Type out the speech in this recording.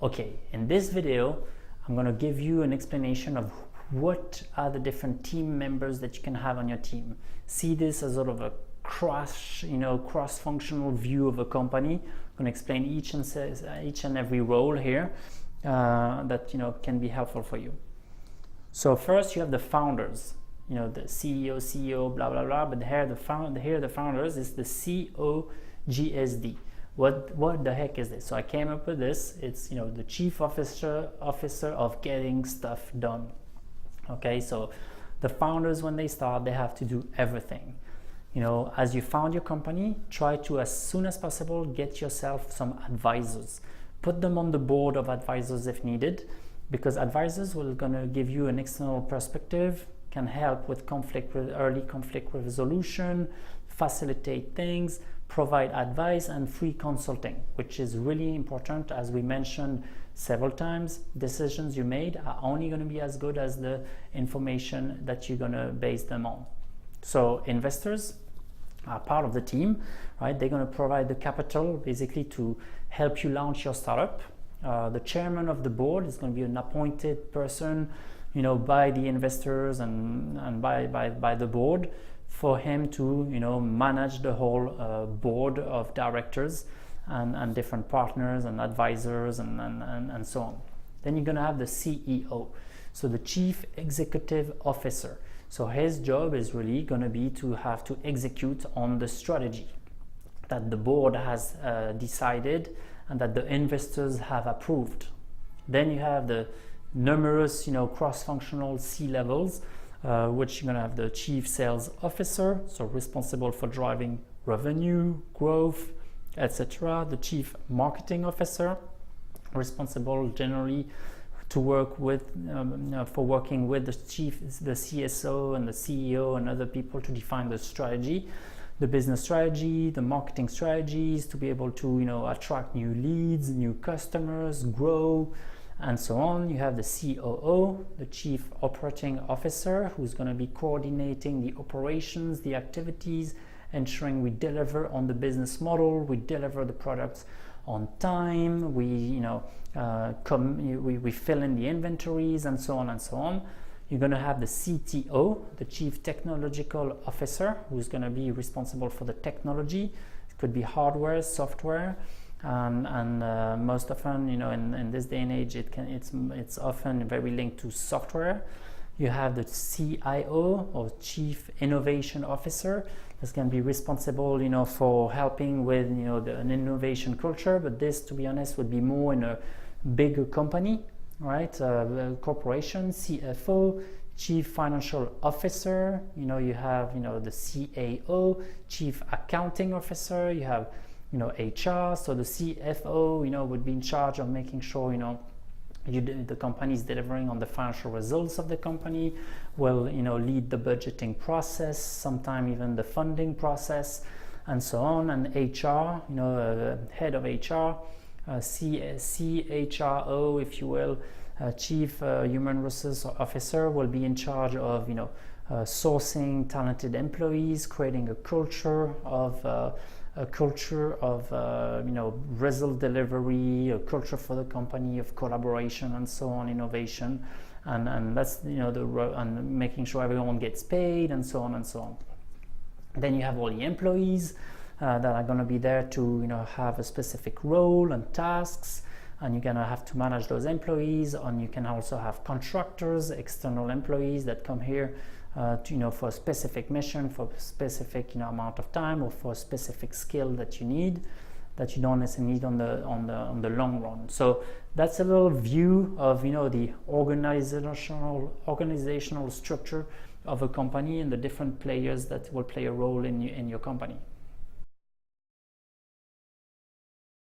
Okay, in this video, I'm going to give you an explanation of what are the different team members that you can have on your team. See this as sort of a cross-functional view of a company. I'm going to explain each and every role here that can be helpful for you. So first, you have the founders. The CEO, blah blah blah. But here the founders is the COGSD. What the heck is this? So I came up with this. It's the chief officer of getting stuff done. Okay, so the founders, when they start, they have to do everything. As you found your company, try to, as soon as possible, get yourself some advisors. Put them on the board of advisors if needed, because advisors will gonna give you an external perspective, can help with early conflict resolution, facilitate things, provide advice and free consulting, which is really important. As we mentioned several times, decisions you made are only going to be as good as the information that you're going to base them on. So investors are part of the team, right? They're going to provide the capital basically to help you launch your startup. The chairman of the board is going to be an appointed person, by the investors and by the board, for him to manage the whole board of directors and different partners and advisors and so on. Then you're going to have the CEO, so the Chief Executive Officer. So his job is really going to be to have to execute on the strategy that the board has decided and that the investors have approved. Then you have the numerous cross-functional C-levels, which you're going to have the Chief Sales Officer, so responsible for driving revenue, growth, etc. The Chief Marketing Officer, responsible generally to work with, working with the CSO and the CEO and other people to define the strategy, the business strategy, the marketing strategies, to be able to attract new leads, new customers, grow, and so on. You have the COO, the Chief Operating Officer, who's going to be coordinating the operations, the activities, ensuring we deliver on the business model, we deliver the products on time, we fill in the inventories, and so on and so on. You're going to have the CTO, the Chief Technological Officer, who's going to be responsible for the technology. It could be hardware, software. And most often, in this day and age, it's often very linked to software. You have the CIO, or Chief Innovation Officer, that's going to be responsible, for helping with, an innovation culture. But this, to be honest, would be more in a bigger company, right? Corporation. CFO, Chief Financial Officer. You have, the CAO, Chief Accounting Officer. You have HR, so the CFO, would be in charge of making sure, the company is delivering on the financial results of the company, will, lead the budgeting process, sometimes even the funding process, and so on. And HR, head of HR, CHRO, if you will, Chief Human Resources Officer, will be in charge of, sourcing talented employees, creating a culture of result delivery, a culture for the company of collaboration and so on, innovation, and that's and making sure everyone gets paid and so on and so on. Then you have all the employees that are going to be there to have a specific role and tasks, and you're going to have to manage those employees. And you can also have contractors, external employees that come here for a specific mission, for a specific amount of time, or for a specific skill that you need, that you don't necessarily need on the long run. So that's a little view of the organizational structure of a company and the different players that will play a role in your company.